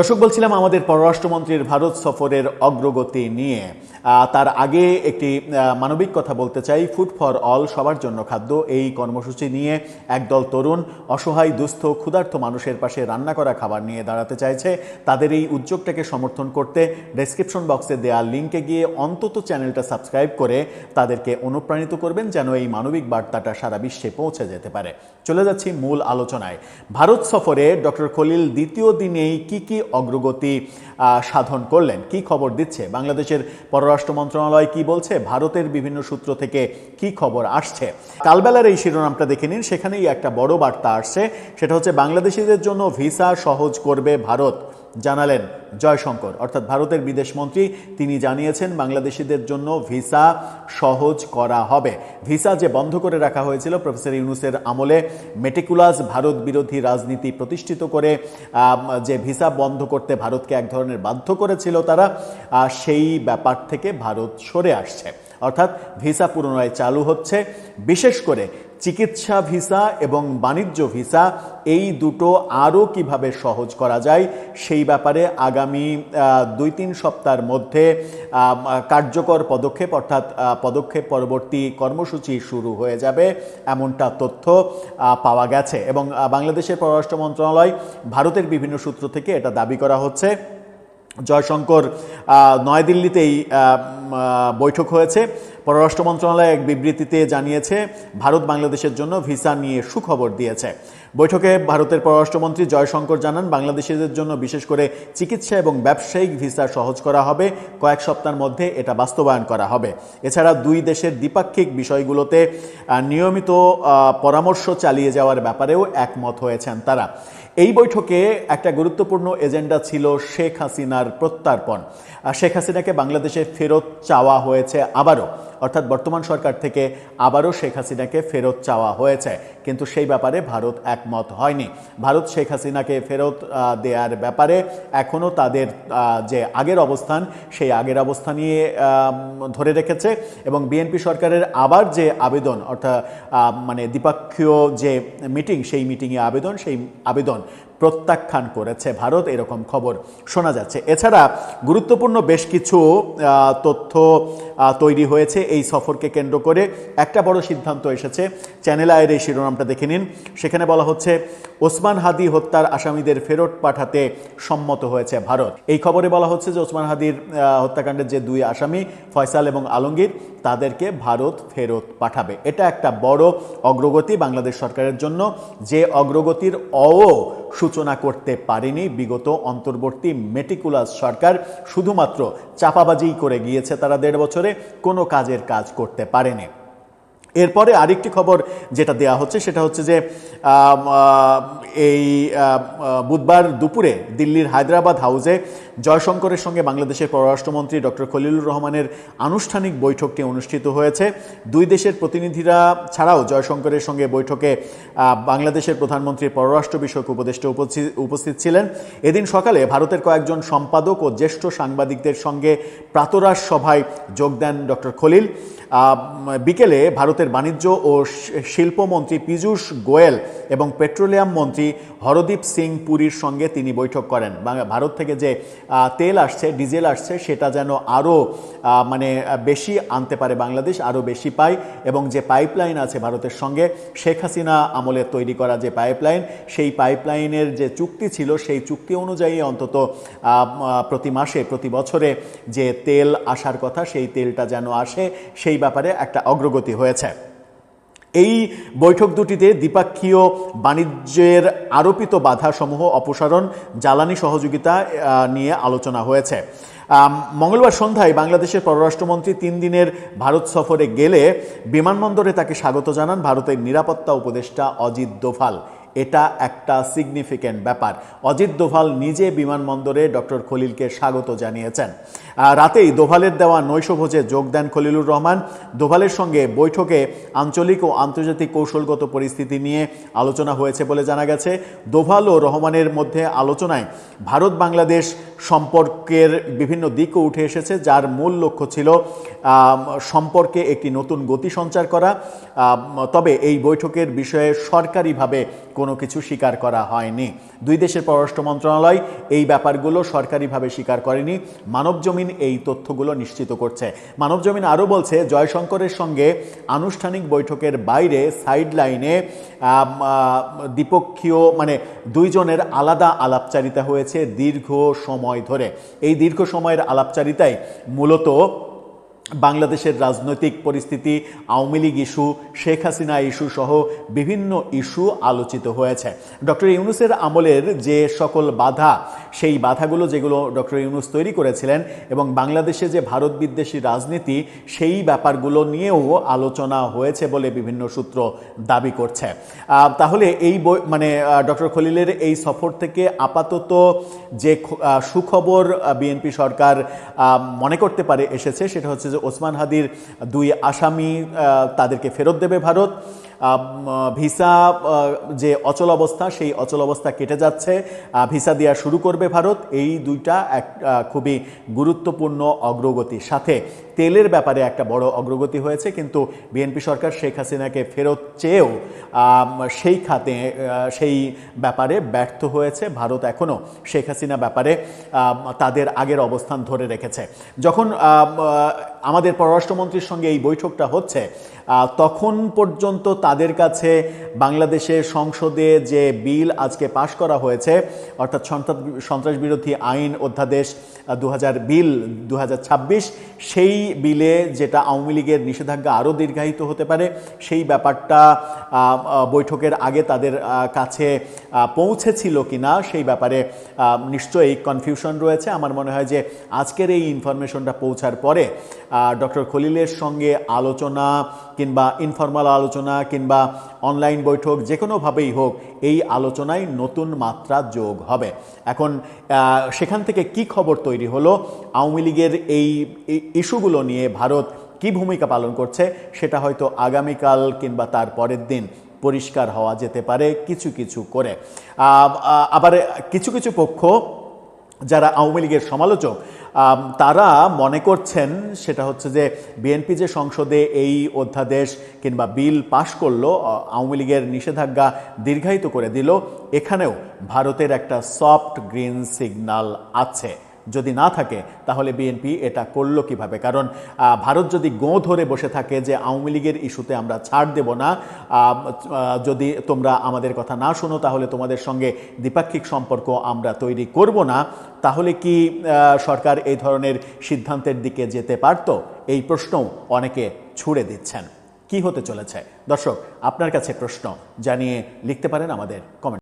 দর্শক, বলছিলাম আমাদের পররাষ্ট্রমন্ত্রীর ভারত সফরের অগ্রগতি নিয়ে। তার আগে একটি মানবিক কথা বলতে চাই। ফুড ফর অল, সবার জন্য খাদ্য, এই কর্মসূচি নিয়ে একদল তরুণ অসহায়, দুস্থ, ক্ষুধার্ত মানুষের পাশে রান্না করা খাবার নিয়ে দাঁড়াতে চাইছে। তাদের এই উদ্যোগটাকে সমর্থন করতে ডেসক্রিপশন বক্সে দেওয়া লিঙ্কে গিয়ে অন্তত চ্যানেলটা সাবস্ক্রাইব করে তাদেরকে অনুপ্রাণিত করবেন, যেন এই মানবিক বার্তাটা সারা বিশ্বে পৌঁছে যেতে পারে। চলে যাচ্ছি মূল আলোচনায়। ভারত সফরে ডক্টর খলিল দ্বিতীয় দিনেই কি অগ্রগতি সাধন করলেন, কি খবর দিচ্ছে বাংলাদেশের পররাষ্ট্র মন্ত্রণালয়, কি বলছে, ভারতের বিভিন্ন সূত্র থেকে কি খবর আসছে। কালবেলার এই শিরোনামটা দেখে নিন, সেখানেই একটা বড় বার্তা আসছে। সেটা হচ্ছে বাংলাদেশিদের জন্য ভিসা সহজ করবে ভারত, জানালেন জয়শঙ্কর। অর্থাৎ ভারতের বিদেশমন্ত্রী তিনি জানিয়েছেন বাংলাদেশিদের জন্য ভিসা সহজ করা হবে। ভিসা যে বন্ধ করে রাখা হয়েছিল প্রফেসর ইউনূসের আমলে, মেটিকুলাস ভারত বিরোধী রাজনীতি প্রতিষ্ঠিত করে যে ভিসা বন্ধ করতে ভারতকে এক ধরনের বাধ্য করেছিল তারা, সেই ব্যাপার থেকে ভারত সরে আসছে। অর্থাৎ ভিসা পুনরায় চালু হচ্ছে। বিশেষ করে চিকিৎসা ভিসা এবং বাণিজ্য ভিসা, এই দুটো আরও কিভাবে সহজ করা যায় সেই ব্যাপারে আগামী 2-3 সপ্তাহের মধ্যে কার্যকর পদক্ষেপ, অর্থাৎ পদক্ষেপ পরবর্তী কর্মসূচি শুরু হয়ে যাবে, এমনটা তথ্য পাওয়া গেছে। এবং বাংলাদেশের পররাষ্ট্র মন্ত্রণালয়, ভারতের বিভিন্ন সূত্র থেকে এটা দাবি করা হচ্ছে। জয়শঙ্কর নয়াদিল্লিতেই বৈঠক হয়েছে। পররাষ্ট্র মন্ত্রণালয় এক বিবৃতিতে জানিয়েছে ভারত বাংলাদেশের জন্য ভিসা নিয়ে সুখবর দিয়েছে। বৈঠকে ভারতের পররাষ্ট্রমন্ত্রী জয়শঙ্কর জানান বাংলাদেশিদের জন্য বিশেষ করে চিকিৎসা এবং ব্যবসায়িক ভিসা সহজ করা হবে, কয়েক সপ্তাহের মধ্যে এটা বাস্তবায়ন করা হবে। এছাড়া দুই দেশের দ্বিপাক্ষিক বিষয়গুলোতে নিয়মিত পরামর্শ চালিয়ে যাওয়ার ব্যাপারেও একমত হয়েছেন তারা। এই বৈঠকে একটা গুরুত্বপূর্ণ এজেন্ডা ছিল শেখ হাসিনার প্রত্যর্পণ। শেখ হাসিনাকে বাংলাদেশে ফেরত চাওয়া হয়েছে আবারও, অর্থাৎ বর্তমান সরকার থেকে আবারও শেখ হাসিনাকে ফেরত চাওয়া হয়েছে, কিন্তু সেই ব্যাপারে ভারত একমত হয়নি। ভারত শেখ হাসিনাকে ফেরত দেওয়ার ব্যাপারে এখনও তাদের যে আগের অবস্থান, সেই আগের অবস্থানই ধরে রেখেছে। এবং বিএনপি সরকারের আবার যে আবেদন, অর্থাৎ মানে দ্বিপক্ষীয় যে মিটিং, সেই মিটিংয়ে সেই আবেদন প্রত্যাখ্যান করেছে ভারত, এরকম খবর শোনা যাচ্ছে। এছাড়া গুরুত্বপূর্ণ বেশ কিছু তথ্য তৈরি হয়েছে এই সফরকে কেন্দ্র করে। একটা বড় সিদ্ধান্ত এসেছে, চ্যানেল আয়ের এই শিরোনামটা দেখে নিন। সেখানে বলা হচ্ছে ওসমান হাদি হত্যার আসামিদের ফেরত পাঠাতে সম্মত হয়েছে ভারত। এই খবরে বলা হচ্ছে যে ওসমান হাদির হত্যাকাণ্ডের যে 2 আসামি ফয়সাল এবং আলমগীর, তাদেরকে ভারত ফেরত পাঠাবে। এটা একটা বড় অগ্রগতি বাংলাদেশ সরকারের জন্য, যে অগ্রগতির সূচনা করতে পারেনি বিগত অন্তর্বর্তী মেটিকুলাস সরকার। শুধুমাত্র চাপাবাজি করে গিয়েছে তারা 1.5 বছরে, কোনো কাজের কাজ করতে পারেনি। এরপরে আরেকটি খবর যেটা দেয়া হচ্ছে সেটা হচ্ছে যে এই বুধবার দুপুরে দিল্লির হায়দ্রাবাদ হাউসে জয়শঙ্করের সঙ্গে বাংলাদেশের পররাষ্ট্রমন্ত্রী ডক্টর খলিলুর রহমানের আনুষ্ঠানিক বৈঠকটি অনুষ্ঠিত হয়েছে। দুই দেশের প্রতিনিধিরা ছাড়াও জয়শঙ্করের সঙ্গে বৈঠকে বাংলাদেশের প্রধানমন্ত্রীর পররাষ্ট্র বিষয়ক উপদেষ্টা উপস্থিত ছিলেন। এদিন সকালে ভারতের কয়েকজন সম্পাদক ও জ্যেষ্ঠ সাংবাদিকদের সঙ্গে প্রাতরাশ সভায় যোগ দেন ডক্টর খলিল। বিকেলে ভারতের বাণিজ্য ও শিল্পমন্ত্রী পীযূষ গোয়েল এবং পেট্রোলিয়াম মন্ত্রী হরদীপ সিং পুরীর সঙ্গে তিনি বৈঠক করেন। ভারত থেকে যে তেল আসছে, ডিজেল আসছে, সেটা যেন আরও বেশি আনতে পারে বাংলাদেশ, আরও বেশি পায়। এবং যে পাইপলাইন আছে ভারতের সঙ্গে, শেখ হাসিনা আমলে তৈরি করা যে পাইপলাইন, সেই পাইপলাইনের যে চুক্তি ছিল, সেই চুক্তি অনুযায়ী অন্তত প্রতি মাসে, প্রতি বছরে যে তেল আসার কথা, সেই তেলটা যেন আসে, সেই ব্যাপারে একটা অগ্রগতি হয়েছে। এই বৈঠক দুটিতে দ্বিপাক্ষীয় বাণিজ্যের আরোপিত বাধাসমূহ অপসারণ, জ্বালানি সহযোগিতা নিয়ে আলোচনা হয়েছে। মঙ্গলবার সন্ধ্যায় বাংলাদেশের পররাষ্ট্রমন্ত্রী 3 দিনের ভারত সফরে গেলে বিমানবন্দরে তাকে স্বাগত জানান ভারতের নিরাপত্তা উপদেষ্টা অজিত দোভাল। এটা একটা সিগনিফিক্যান্ট ব্যাপার। অজিত দোভাল নিজে বিমানবন্দরে ডক্টর খলিলকে স্বাগত জানিয়েছেন। রাতেই দোভালের দেওয়া নৈশভোজে যোগ দেন খলিলুর রহমান। দোভালের সঙ্গে বৈঠকে আঞ্চলিক ও আন্তর্জাতিক কৌশলগত পরিস্থিতি নিয়ে আলোচনা হয়েছে বলে জানা গেছে। দোভাল ও রহমানের মধ্যে আলোচনায় ভারত বাংলাদেশ সম্পর্কের বিভিন্ন দিকও উঠে এসেছে, যার মূল লক্ষ্য ছিল সম্পর্কে একটি নতুন গতি সঞ্চার করা। তবে এই বৈঠকের বিষয়ে সরকারিভাবে কোনো কিছু স্বীকার করা হয়নি। দুই দেশের পররাষ্ট্র মন্ত্রণালয় এই ব্যাপারগুলো সরকারিভাবে স্বীকার করেনি। মানবজমিন এই তথ্যগুলো নিশ্চিত করছে। মানবজমিন আরও বলছে, জয়শঙ্করের সঙ্গে আনুষ্ঠানিক বৈঠকের বাইরে সাইড লাইনে দ্বিপক্ষীয় মানে দুইজনের আলাদা আলাপচারিতা হয়েছে দীর্ঘ সময় ধরে। এই দীর্ঘ সময়ের আলাপচারিতায় মূলত বাংলাদেশের রাজনৈতিক পরিস্থিতি, আওয়ামী লীগ ইস্যু, শেখ হাসিনা ইস্যু সহ বিভিন্ন ইস্যু আলোচিত হয়েছে। ডক্টর ইউনূসের আমলের যে সকল বাধা, সেই বাধাগুলো যেগুলো ডক্টর ইউনূস তৈরি করেছিলেন এবং বাংলাদেশে যে ভারত বিদ্বেষী রাজনীতি, সেই ব্যাপারগুলো নিয়েও আলোচনা হয়েছে বলে বিভিন্ন সূত্র দাবি করছে। তাহলে এই মানে ডক্টর খলিলের এই সফর থেকে আপাতত যে সুখবর বিএনপি সরকার মনে করতে পারে এসেছে, সেটা হচ্ছে যে ওসমান হাদির 2 আসামি তাদেরকে ফেরত দেবে ভারত। ভিসা যে অচল অবস্থা, সেই অচল অবস্থা কেটে যাচ্ছে, ভিসা দেওয়া শুরু করবে ভারত। এই দুইটা এক খুবই গুরুত্বপূর্ণ অগ্রগতি। সাথে তেলের ব্যাপারে একটা বড় অগ্রগতি হয়েছে, কিন্তু বিএনপি সরকার শেখ হাসিনাকে ফেরত চেয়েও সেই খাতে সেই ব্যাপারে ব্যর্থ হয়েছে। ভারত এখনও শেখ হাসিনা ব্যাপারে তাদের আগের অবস্থান ধরে রেখেছে। যখন আমাদের পররাষ্ট্রমন্ত্রীর সঙ্গে এই বৈঠকটা হচ্ছে, তখন পর্যন্ত তাদের কাছে বাংলাদেশের সংসদে যে বিল আজকে পাশ করা হয়েছে, অর্থাৎ সন্ত্রাস বিরোধী আইন অধ্যাদেশ 2026, সেই বিলে যেটা আওয়ামী লীগের নিষেধাজ্ঞা আরও দীর্ঘায়িত হতে পারে, সেই ব্যাপারটা বৈঠকের আগে তাদের কাছে পৌঁছেছিল কিনা সেই ব্যাপারে নিশ্চয়ই কনফিউশন রয়েছে। আমার মনে হয় যে আজকের এই ইনফরমেশনটা পৌঁছার পরে ডক্টর খলিলের সঙ্গে আলোচনা কিংবা ইনফরমাল আলোচনা কিংবা অনলাইন বৈঠক যে কোনোভাবেই হোক, এই আলোচনায় নতুন মাত্রা যোগ হবে। এখন সেখান থেকে কি খবর তৈরি হলো, আওয়ামী লীগের এই ইস্যুগুলো নিয়ে ভারত কি ভূমিকা পালন করছে, সেটা হয়তো আগামীকাল কিংবা তার পরের দিন পরিষ্কার হওয়া যেতে পারে কিছু কিছু করে। আবার কিছু কিছু পক্ষ যারা আওয়ামী লীগের সমালোচক, তারা মনে করছেন সেটা হচ্ছে যে বিএনপি যে সংসদে এই অধ্যাদেশ কিংবা বিল পাশ করলো, আওয়ামী লীগের নিষেধাজ্ঞা দীর্ঘায়িত করে দিল, এখানেও ভারতের একটা সফট গ্রিন সিগন্যাল আছে। যদি না থাকে তাহলে বিএনপি এটা করলো কিভাবে? কারণ ভারত যদি গোঁ ধরে বসে থাকে যে আওয়ামী লীগের ইস্যুতে আমরা ছাড় দেব না, যদি তোমরা আমাদের কথা না শোনো তাহলে তোমাদের সঙ্গে দ্বিপাক্ষিক সম্পর্ক আমরা তৈরি করব না, তাহলে কি সরকার এই ধরনের সিদ্ধান্তের দিকে যেতে পারত? এই প্রশ্নও অনেকে ছুড়ে দিচ্ছেন। কি হতে চলেছে? দর্শক, আপনার কাছে প্রশ্ন জানিয়ে লিখতে পারেন আমাদের কমেন্ট।